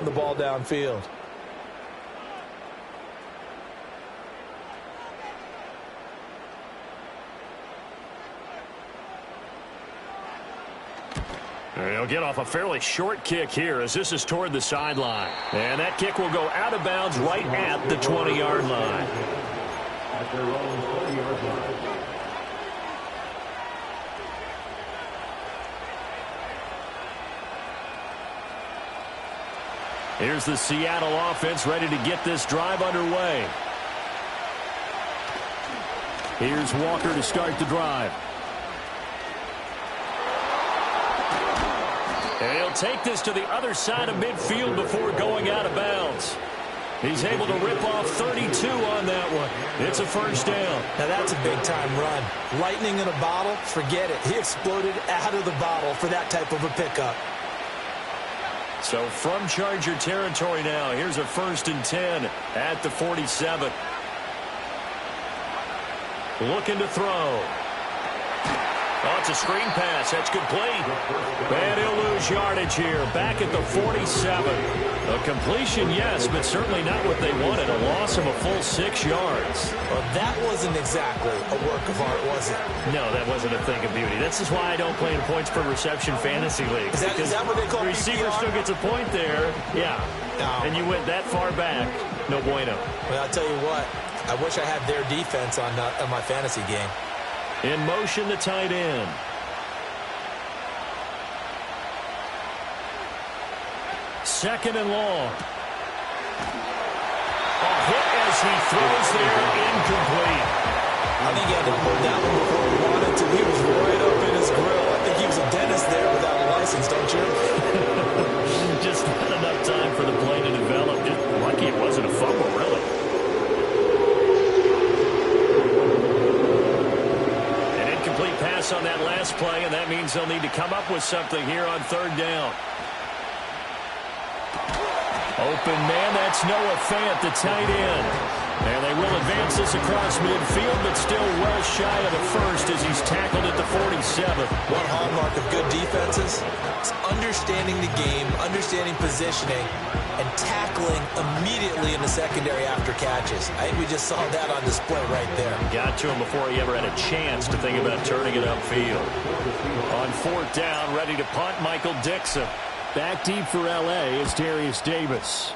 throwing the ball downfield. He'll get off a fairly short kick here as this is toward the sideline. And that kick will go out of bounds right at the 20-yard line. At their own 20-yard line. Here's the Seattle offense ready to get this drive underway. Here's Walker to start the drive. And he'll take this to the other side of midfield before going out of bounds. He's able to rip off 32 on that one. It's a first down. Now that's a big-time run. Lightning in a bottle, forget it. He exploded out of the bottle for that type of a pickup. So from Charger territory now, here's a 1st and 10 at the 47. Looking to throw. Oh, it's a screen pass. That's complete. And he'll lose yardage here. Back at the 47. A completion, yes, but certainly not what they wanted. A loss of a full 6 yards. Well, that wasn't exactly a work of art, was it? No, that wasn't a thing of beauty. This is why I don't play in points per reception fantasy leagues. Is that what they call the receiver PPR? still gets a point there. Yeah. No. And you went that far back. No bueno. Well, I'll tell you what. I wish I had their defense on my fantasy game. In motion, the tight end. Second and long. A hit as he throws there, incomplete. I think he had to pull that one before he wanted to. He was right up in his grill. I think he was a dentist there without a license, don't you? Just not enough time for the play to develop. Just lucky it wasn't a fumble, really. Pass on that last play, and that means they'll need to come up with something here on 3rd down. Open man, that's Noah Fant, the tight end. And they will advance this across midfield, but still well shy of the first as he's tackled at the 47. One hallmark of good defenses is understanding the game, understanding positioning, and tackling immediately in the secondary after catches. I think we just saw that on display right there. Got to him before he ever had a chance to think about turning it upfield. On 4th down, ready to punt, Michael Dixon. Back deep for L.A. is Darius Davis.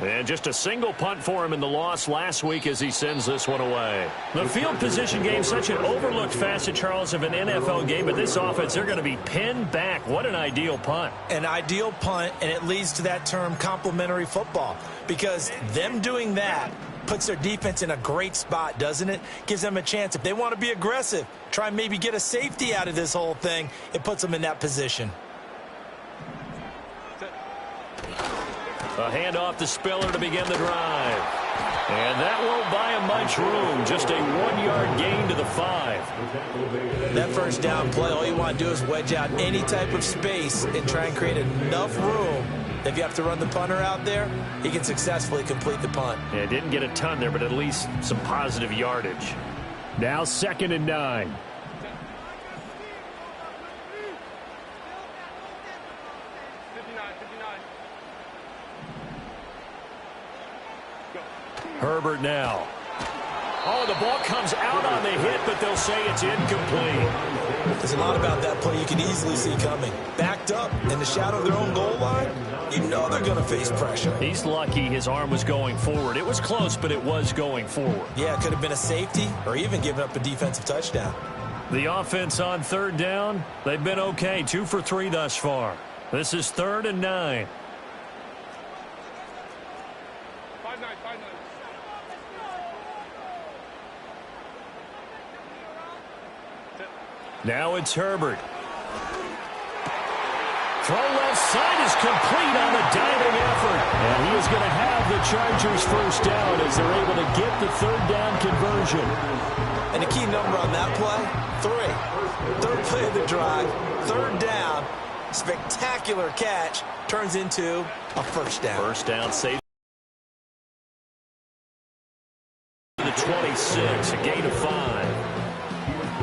And just a single punt for him in the loss last week as he sends this one away. The field position game, such an overlooked facet, Charles, of an NFL game, but this offense, they're going to be pinned back. What an ideal punt. An ideal punt, and it leads to that term complementary football, because them doing that puts their defense in a great spot, doesn't it? Gives them a chance. If they want to be aggressive, try and maybe get a safety out of this whole thing, it puts them in that position. A handoff to Spiller to begin the drive. And that won't buy him much room. Just a 1-yard gain to the 5. That first down play, all you want to do is wedge out any type of space and try and create enough room. If you have to run the punter out there, he can successfully complete the punt. Yeah, didn't get a ton there, but at least some positive yardage. Now 2nd and 9. Herbert now. Oh, the ball comes out on the hit, but they'll say it's incomplete. There's a lot about that play you can easily see coming. Backed up in the shadow of their own goal line, you know they're going to face pressure. He's lucky his arm was going forward. It was close, but it was going forward. Yeah, it could have been a safety or even given up a defensive touchdown. The offense on 3rd down, they've been okay. 2 for 3 thus far. This is 3rd and 9. Now it's Herbert. Throw left side is complete on the diving effort. And he is going to have the Chargers first down as they're able to get the 3rd down conversion. And the key number on that play, 3. 3rd play of the drive, 3rd down, spectacular catch, turns into a first down. First down, save the 26, a gain of 5.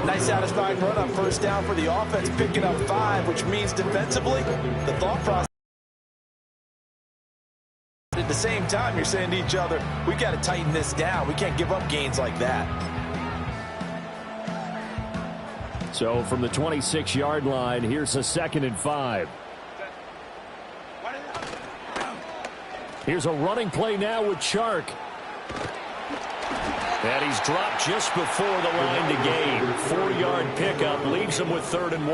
Nice satisfying run on first down for the offense, picking up 5, which means defensively, the thought process At the same time, you're saying to each other, we got to tighten this down. We can't give up gains like that. So from the 26-yard line, here's a 2nd and 5. Here's a running play now with Chark. And he's dropped just before the line to gain. 4-yard pickup leaves him with 3rd and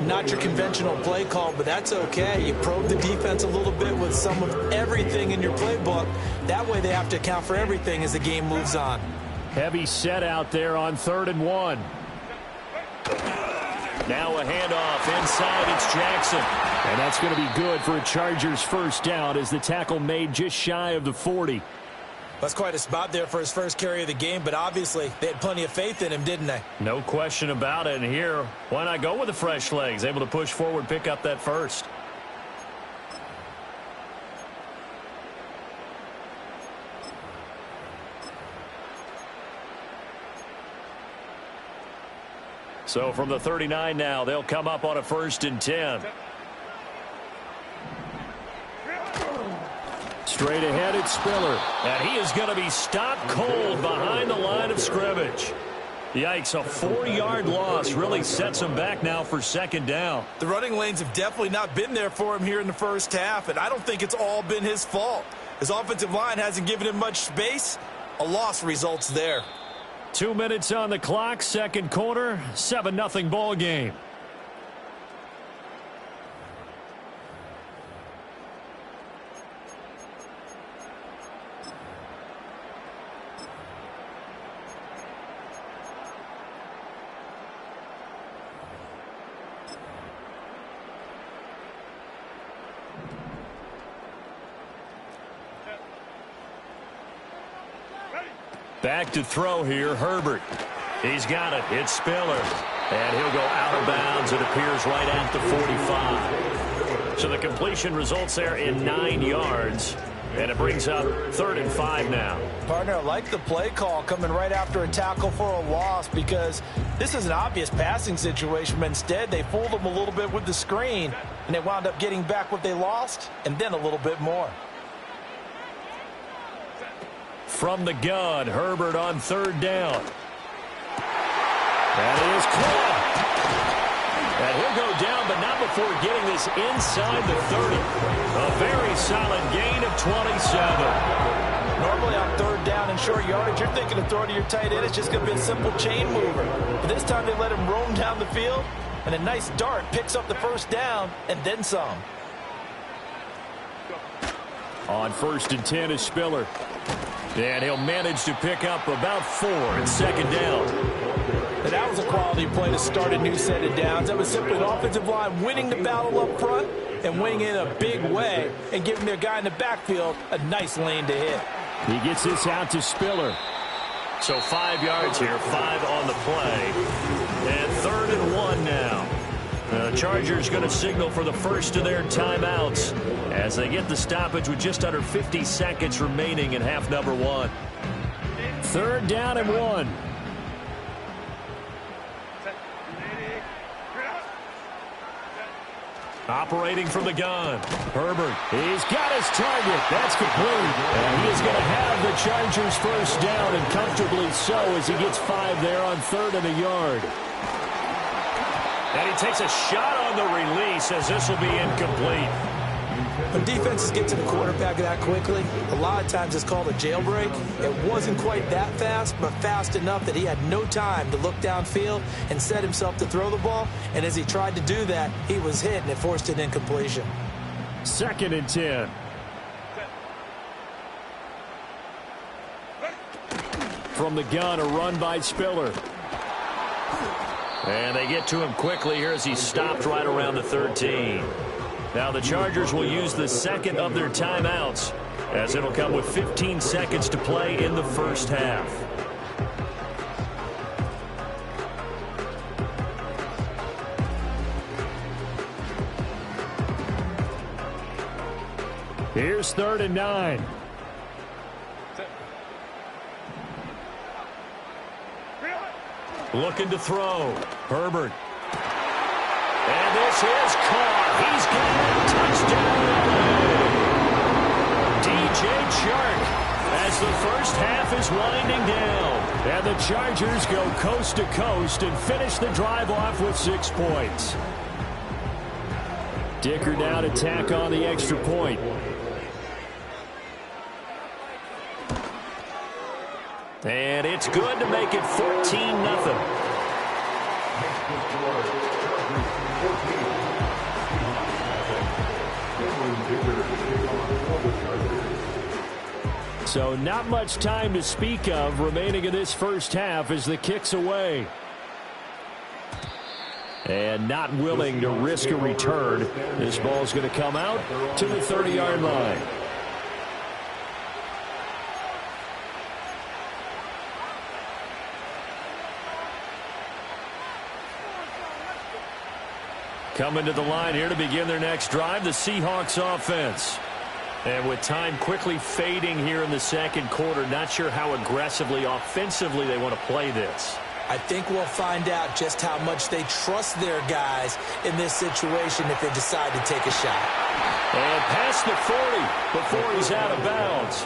1. Not your conventional play call, but that's okay. You probe the defense a little bit with some of everything in your playbook. That way they have to account for everything as the game moves on. Heavy set out there on 3rd and 1. Now a handoff inside. It's Jackson. And that's going to be good for a Chargers first down as the tackle made just shy of the 40. That's quite a spot there for his first carry of the game, but obviously they had plenty of faith in him, didn't they? No question about it. And here, why not go with the fresh legs? Able to push forward, pick up that first. So from the 39 now, they'll come up on a 1st and 10. Straight ahead, it's Spiller. And he is going to be stopped cold behind the line of scrimmage. Yikes, a 4-yard loss really sets him back now for 2nd down. The running lanes have definitely not been there for him here in the first half, and I don't think it's all been his fault. His offensive line hasn't given him much space. A loss results there. 2 minutes on the clock, 2nd quarter, 7-0 ball game. Back to throw here, Herbert. He's got it. It's Spiller. And he'll go out of bounds. It appears right at the 45. So the completion results there in 9 yards. And it brings up 3rd and 5 now. Partner, I like the play call coming right after a tackle for a loss because this is an obvious passing situation, but instead they fooled them a little bit with the screen, and they wound up getting back what they lost and then a little bit more. From the gun, Herbert on 3rd down. That is caught. And he'll go down, but not before getting this inside the 30. A very solid gain of 27. Normally on 3rd down and short yardage, you're thinking of throwing to your tight end. It's just going to be a simple chain mover. But this time they let him roam down the field, and a nice dart picks up the 1st down and then some. On 1st and 10 is Spiller. And he'll manage to pick up about 4 in 2nd down. And that was a quality play to start a new set of downs. That was simply an offensive line winning the battle up front and winning in a big way and giving their guy in the backfield a nice lane to hit. He gets this out to Spiller. So 5 yards here, 5 on the play. And 3rd and 1 now. The Chargers going to signal for the first of their timeouts as they get the stoppage with just under 50 seconds remaining in half number 1. 3rd down and 1. Operating from the gun. Herbert, he's got his target. That's complete. And he is going to have the Chargers first down, and comfortably so as he gets 5 there on 3rd and a yard. And he takes a shot on the release as this will be incomplete. When defenses get to the quarterback that quickly, a lot of times it's called a jailbreak. It wasn't quite that fast, but fast enough that he had no time to look downfield and set himself to throw the ball. And as he tried to do that, he was hit, and it forced an incompletion. 2nd and 10. From the gun, a run by Spiller. And they get to him quickly here as he's stopped right around the 13. Now the Chargers will use the 2nd of their timeouts as it'll come with 15 seconds to play in the first half. Here's 3rd and 9. Looking to throw. Herbert. And this is caught. He's got a touchdown. as the first half is winding down. And the Chargers go coast to coast and finish the drive off with 6 points. Dicker down to tack on the extra point. And it's good to make it 14-0. So not much time to speak of remaining in this first half as the kick's away. And not willing to risk a return. This ball's going to come out to the 30-yard line. Coming to the line here to begin their next drive, the Seahawks offense. And with time quickly fading here in the second quarter, not sure how aggressively, offensively they want to play this. I think we'll find out just how much they trust their guys in this situation if they decide to take a shot. And past the 40 before he's out of bounds.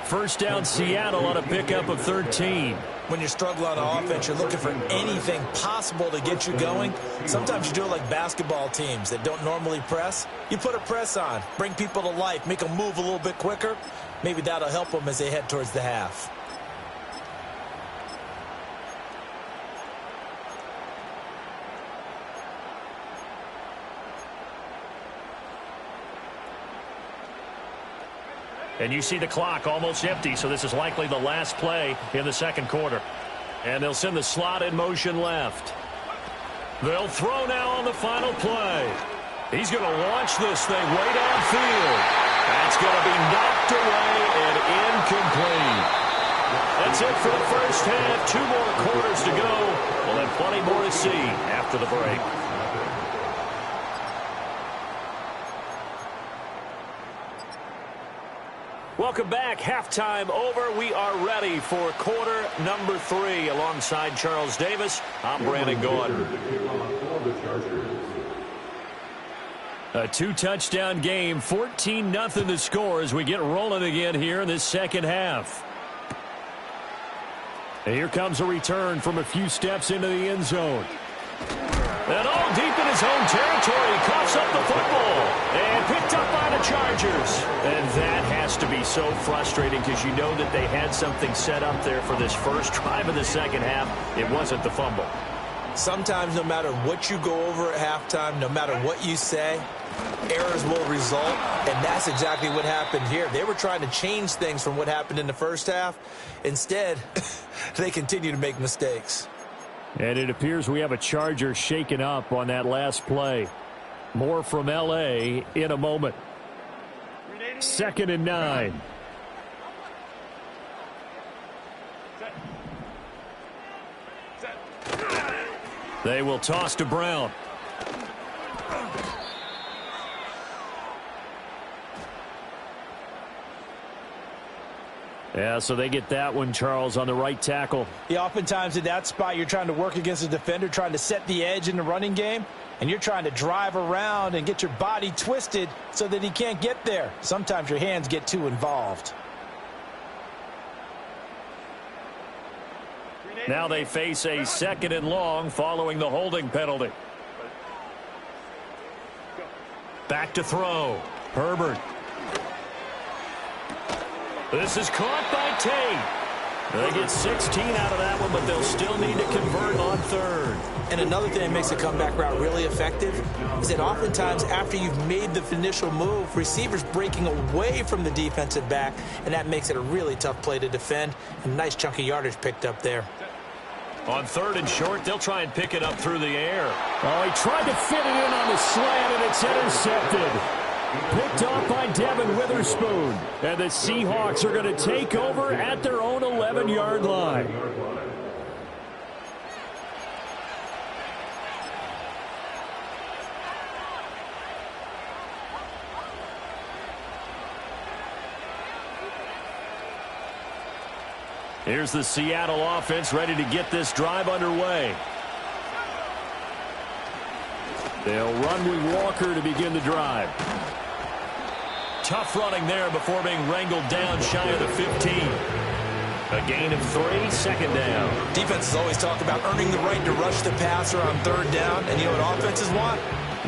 First down Seattle on a pickup of 13. When you're struggling on offense, you're looking for anything possible to get you going. Sometimes you do it like basketball teams that don't normally press. You put a press on, bring people to life, make them move a little bit quicker. Maybe that'll help them as they head towards the half. And you see the clock almost empty, so this is likely the last play in the second quarter. And they'll send the slot in motion left. They'll throw now on the final play. He's going to launch this thing way downfield. That's going to be knocked away and incomplete. That's it for the first half. 2 more quarters to go. We'll have plenty more to see after the break. Welcome back. Halftime over. We are ready for quarter number 3. Alongside Charles Davis, I'm Brandon Gaudin. A 2-touchdown game, 14-0 to score as we get rolling again here in this second half. And here comes a return from a few steps into the end zone. And all deep in his own territory, coughs up the football. And picked up by the Chargers. And that has to be so frustrating because you know that they had something set up there for this first drive of the second half. It wasn't the fumble. Sometimes no matter what you go over at halftime, no matter what you say, errors will result, and that's exactly what happened here. They were trying to change things from what happened in the first half. Instead, they continue to make mistakes. And it appears we have a Charger shaken up on that last play. More from L.A. in a moment. 2nd and 9. They will toss to Brown. Yeah, so they get that one, Charles, on the right tackle. Yeah, oftentimes in that spot, you're trying to work against a defender, trying to set the edge in the running game, and you're trying to drive around and get your body twisted so that he can't get there. Sometimes your hands get too involved. Now they face a 2nd and long following the holding penalty. Back to throw. Herbert. This is caught by Tate. They get 16 out of that one, but they'll still need to convert on 3rd. And another thing that makes a comeback route really effective is that oftentimes after you've made the initial move, receivers breaking away from the defensive back, and that makes it a really tough play to defend. A nice chunk of yardage picked up there. On 3rd and short, they'll try and pick it up through the air. Oh, he tried to fit it in on the slant, and it's intercepted. Picked off by Devin Witherspoon. And the Seahawks are going to take over at their own 11-yard line. Here's the Seattle offense ready to get this drive underway. They'll run with Walker to begin the drive. tough running there before being wrangled down shy of the 15. A gain of 3, second down. Defenses always talk about earning the right to rush the passer on third down. And you know what offenses want?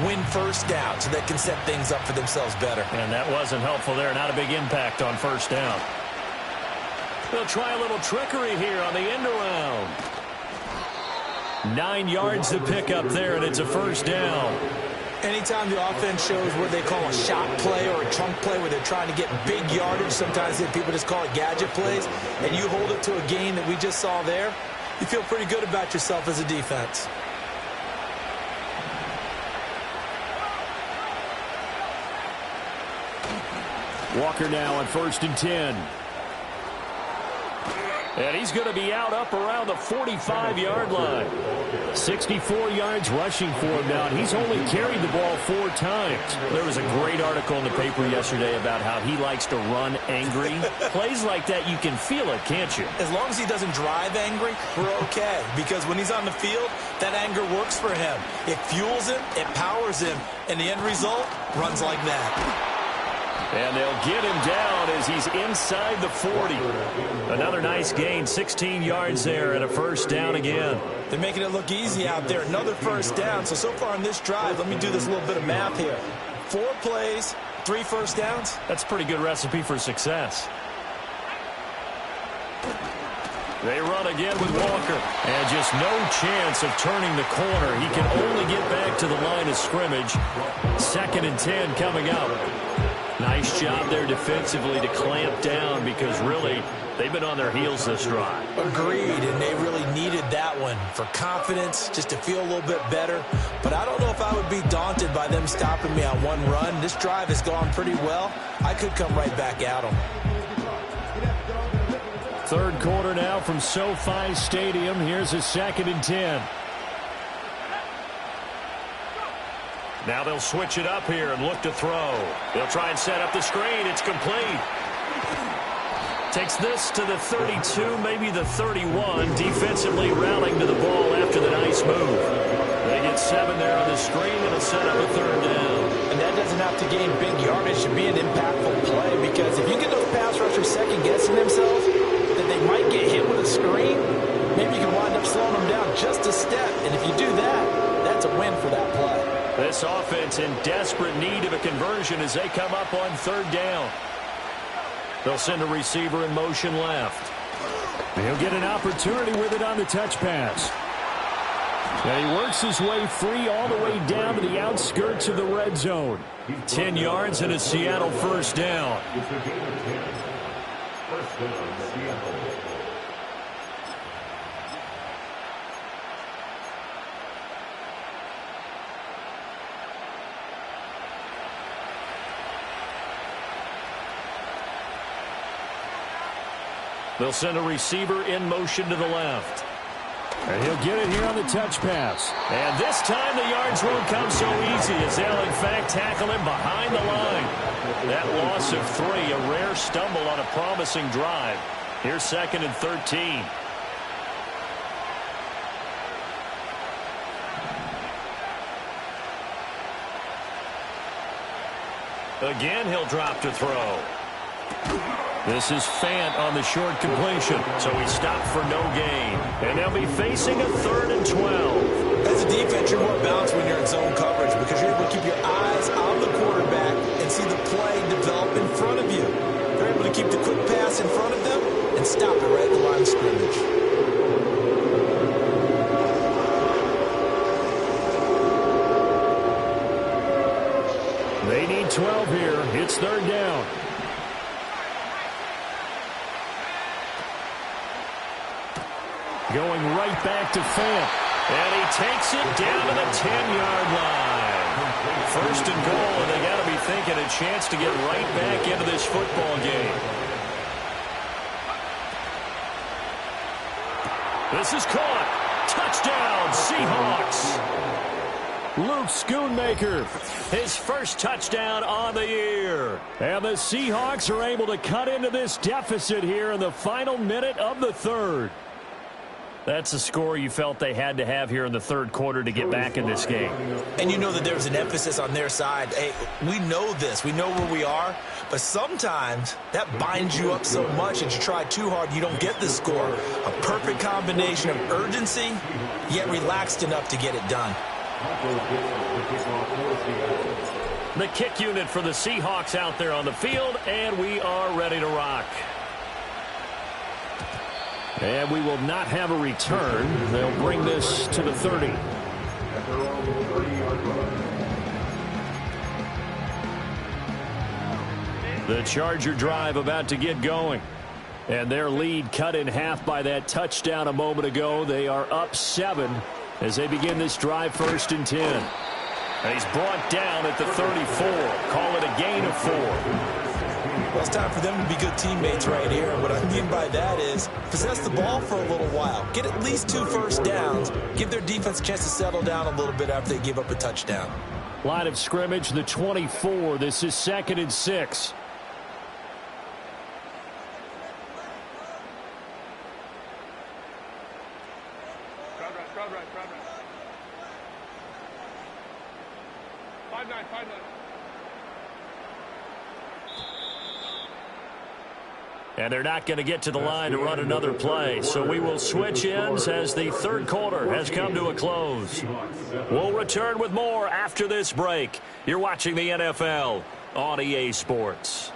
Win first down so they can set things up for themselves better. And that wasn't helpful there. Not a big impact on first down. They'll try a little trickery here on the end around. 9 yards to pick up there, and it's a first down. Anytime the offense shows what they call a shot play or a chunk play where they're trying to get big yardage, sometimes people just call it gadget plays, and you hold it to a gain that we just saw there, you feel pretty good about yourself as a defense. Walker now on 1st and 10. And he's going to be out up around the 45-yard line. 64 yards rushing for him now, and he's only carried the ball 4 times. There was a great article in the paper yesterday about how he likes to run angry. Plays like that, you can feel it, can't you? As long as he doesn't drive angry, we're okay. Because when he's on the field, that anger works for him. It fuels him, it powers him, and the end result runs like that. And they'll get him down as he's inside the 40. Another nice gain, 16 yards there and a first down again. They're making it look easy out there. Another first down. So far in this drive, let me do this little bit of math here. 4 plays, 3 first downs. That's a pretty good recipe for success. They run again with Walker. And just no chance of turning the corner. He can only get back to the line of scrimmage. 2nd and 10 coming up. Nice job there defensively to clamp down because really they've been on their heels this drive. Agreed, and they really needed that one for confidence, just to feel a little bit better. But I don't know if I would be daunted by them stopping me on one run. This drive has gone pretty well. I could come right back at them. 3rd quarter now from SoFi Stadium. Here's a 2nd and 10. Now they'll switch it up here and look to throw. They'll try and set up the screen. It's complete. Takes this to the 32, maybe the 31. Defensively rallying to the ball after the nice move. They get 7 there on the screen. It'll set up a 3rd down. And that doesn't have to gain big yardage to be an impactful play, because if you get those pass rushers second-guessing themselves that they might get hit with a screen, maybe you can wind up slowing them down just a step. And if you do that, that's a win for that play. This offense in desperate need of a conversion as they come up on 3rd down. They'll send a receiver in motion left. He'll get an opportunity with it on the touch pass. And he works his way free all the way down to the outskirts of the red zone. 10 yards and a Seattle first down. First down, Seattle. They'll send a receiver in motion to the left. And he'll get it here on the touch pass. And this time the yards won't come so easy as they'll, in fact, tackle him behind the line. That loss of 3, a rare stumble on a promising drive. Here's 2nd and 13. Again, he'll drop to throw. This is Fant on the short completion, so he stopped for no gain. And they'll be facing a 3rd and 12. As a defense, you're more balanced when you're in zone coverage because you're able to keep your eyes on the quarterback and see the play develop in front of you. They're able to keep the quick pass in front of them and stop it right at the line of scrimmage. They need 12 here. It's 3rd down. Going right back to Fant. And he takes it down to the 10-yard line. 1st and goal, and they got to be thinking a chance to get right back into this football game. This is caught. Touchdown, Seahawks. Luke Schoonmaker, his first touchdown on the year. And the Seahawks are able to cut into this deficit here in the final minute of the 3rd. That's a score you felt they had to have here in the third quarter to get back in this game. And you know that there's an emphasis on their side. Hey, we know this. We know where we are. But sometimes that binds you up so much that you try too hard, you don't get the score. A perfect combination of urgency, yet relaxed enough to get it done. The kick unit for the Seahawks out there on the field, and we are ready to rock. And we will not have a return. They'll bring this to the 30. The Charger drive about to get going. And their lead cut in half by that touchdown a moment ago. They are up 7 as they begin this drive 1st and 10. And he's brought down at the 34. Call it a gain of 4. Well, it's time for them to be good teammates right here. And what I mean by that is possess the ball for a little while. Get at least 2 first downs. Give their defense a chance to settle down a little bit after they give up a touchdown. Line of scrimmage, the 24. This is 2nd and 6. And they're not going to get to the line to run another play. So we will switch ends as the third quarter has come to a close. We'll return with more after this break. You're watching the NFL on EA Sports.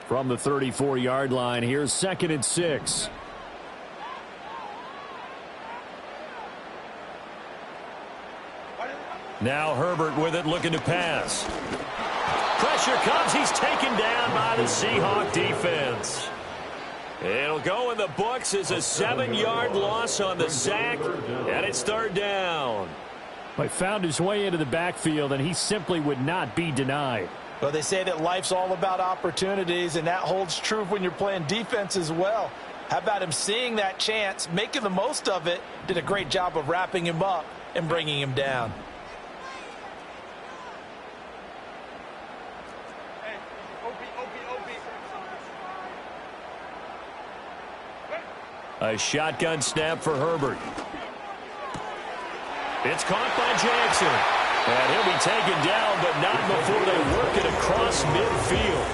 From the 34-yard line, here's 2nd and 6. Now Herbert with it, looking to pass. Pressure comes. He's taken down by the Seahawk defense. It'll go in the books as a 7-yard loss on the sack, and it's 3rd down. He found his way into the backfield, and he simply would not be denied. Well, they say that life's all about opportunities, and that holds true when you're playing defense as well. How about him seeing that chance, making the most of it, did a great job of wrapping him up and bringing him down. A shotgun snap for Herbert. It's caught by Jackson. And he'll be taken down, but not before they work it across midfield.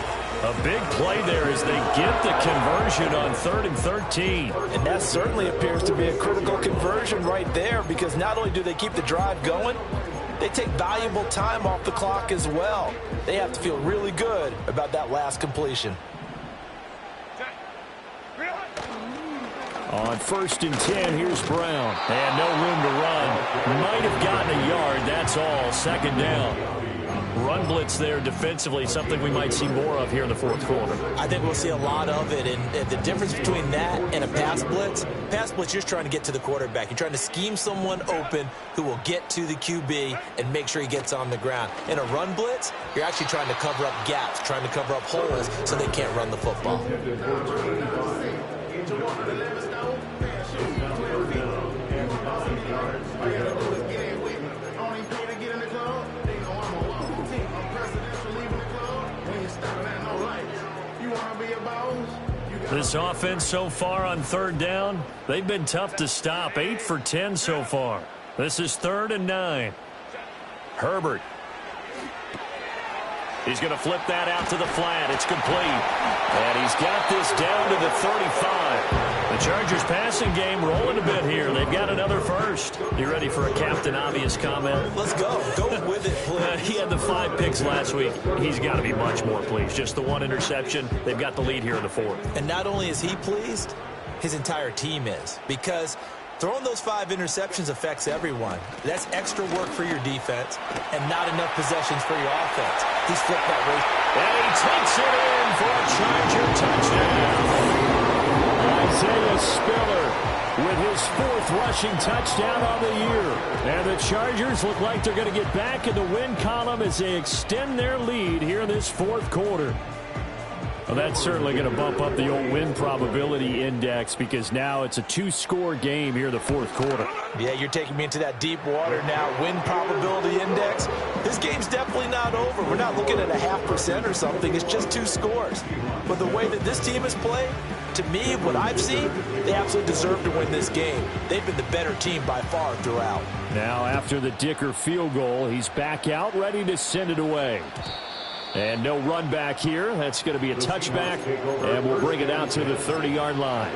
A big play there as they get the conversion on 3rd and 13. And that certainly appears to be a critical conversion right there, because not only do they keep the drive going, they take valuable time off the clock as well. They have to feel really good about that last completion. On 1st and 10, here's Brown. And no room to run. Might have gotten a yard, that's all. 2nd down. Run blitz there defensively, something we might see more of here in the 4th quarter. I think we'll see a lot of it. And the difference between that and a pass blitz, you're just trying to get to the quarterback. You're trying to scheme someone open who will get to the QB and make sure he gets on the ground. In a run blitz, you're actually trying to cover up gaps, trying to cover up holes so they can't run the football. This offense so far on 3rd down, they've been tough to stop. 8 for 10 so far. This is 3rd and 9. Herbert. He's going to flip that out to the flat. It's complete. And he's got this down to the 35. The Chargers passing game rolling a bit here. They've got another first. You ready for a Captain Obvious comment? Let's go. Go with it, please. He had the 5 picks last week. He's got to be much more pleased. Just the 1 interception. They've got the lead here in the 4th. And not only is he pleased, his entire team is. Because throwing those 5 interceptions affects everyone. That's extra work for your defense and not enough possessions for your offense. He's flipped that way. And he takes it in for a Charger touchdown. Isaiah Spiller with his 4th rushing touchdown on the year. And the Chargers look like they're going to get back in the win column as they extend their lead here in this 4th quarter. Well, that's certainly going to bump up the old win probability index because now it's a 2-score game here in the fourth quarter. Yeah, you're taking me into that deep water now. Win probability index. This game's definitely not over. We're not looking at a 0.5% or something. It's just 2 scores. But the way that this team has played, to me, what I've seen, they absolutely deserve to win this game. They've been the better team by far throughout. Now, after the Dicker field goal, he's back out, ready to send it away. And no run back here. That's going to be a touchback, and we'll bring it out to the 30-yard line.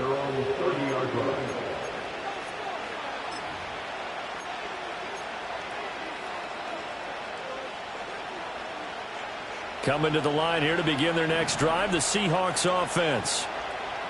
Coming to the line here to begin their next drive, the Seahawks offense.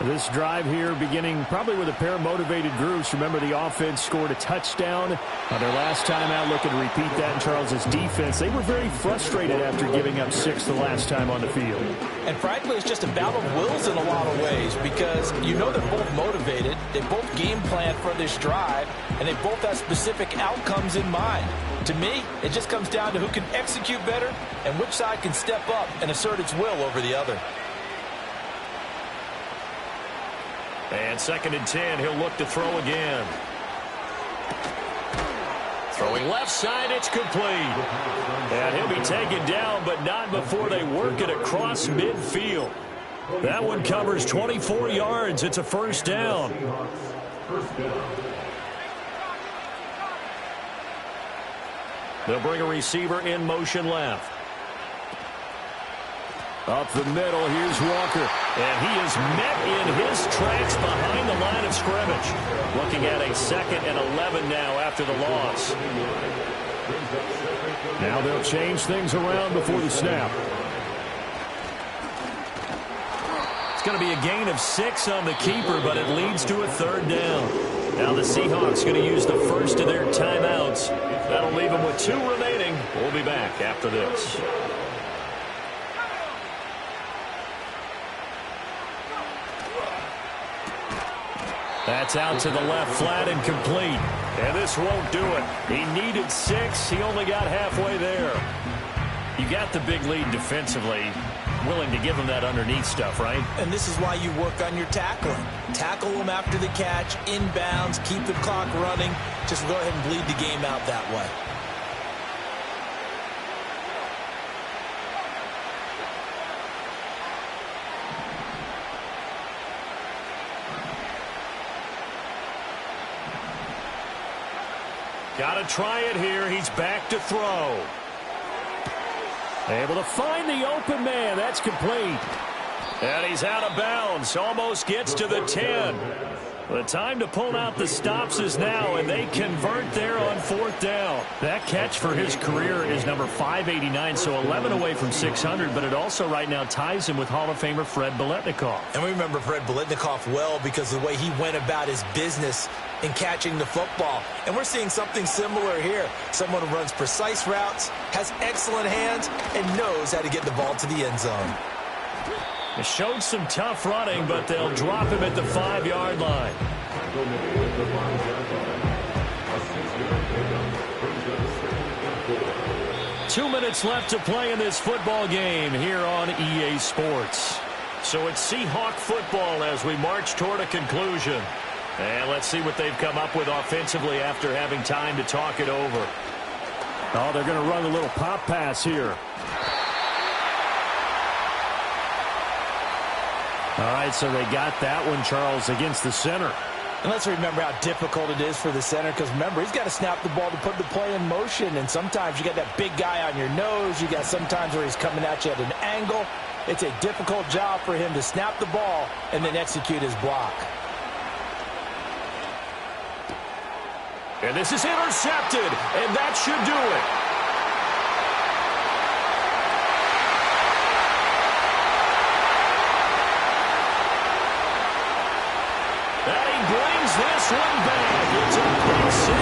This drive here beginning probably with a pair of motivated groups. Remember, the offense scored a touchdown their last time out, looking to repeat that in Charles's defense. They were very frustrated after giving up 6 the last time on the field. And frankly, it's just a battle of wills in a lot of ways because you know they're both motivated. They both game plan for this drive, and they both have specific outcomes in mind. To me, it just comes down to who can execute better and which side can step up and assert its will over the other. And 2nd and 10, he'll look to throw again. Throwing left side, it's complete. And he'll be taken down, but not before they work it across midfield. That one covers 24 yards. It's a first down. They'll bring a receiver in motion left. Up the middle, here's Walker. And he is met in his tracks behind the line of scrimmage. Looking at a 2nd and 11 now after the loss. Now they'll change things around before the snap. It's going to be a gain of 6 on the keeper, but it leads to a 3rd down. Now the Seahawks going to use the first of their timeouts. That'll leave them with 2 remaining. We'll be back after this. That's out to the left flat and complete. And this won't do it. He needed 6. He only got halfway there. You got the big lead defensively. Willing to give him that underneath stuff, right? And this is why you work on your tackling. Tackle them after the catch, inbounds, keep the clock running. Just go ahead and bleed the game out that way. Got to try it here. He's back to throw. Able to find the open man. That's complete. And he's out of bounds. Almost gets to the 10. The time to pull out the stops is now, and they convert there on 4th down. That catch for his career is number 589, so 11 away from 600, but it also right now ties him with Hall of Famer Fred Biletnikoff. And we remember Fred Biletnikoff well because of the way he went about his business in catching the football. And we're seeing something similar here. Someone who runs precise routes, has excellent hands, and knows how to get the ball to the end zone. It showed some tough running, but they'll drop him at the 5-yard line. Two minutes left to play in this football game here on EA Sports. So it's Seahawk football as we march toward a conclusion. And let's see what they've come up with offensively after having time to talk it over. Oh, they're going to run a little pop pass here. All right, so they got that one, Charles, against the center. And let's remember how difficult it is for the center because, remember, he's got to snap the ball to put the play in motion. And sometimes you got that big guy on your nose. You got sometimes where he's coming at you at an angle. It's a difficult job for him to snap the ball and then execute his block. And this is intercepted, and that should do it. That he brings this one back. It's a big save.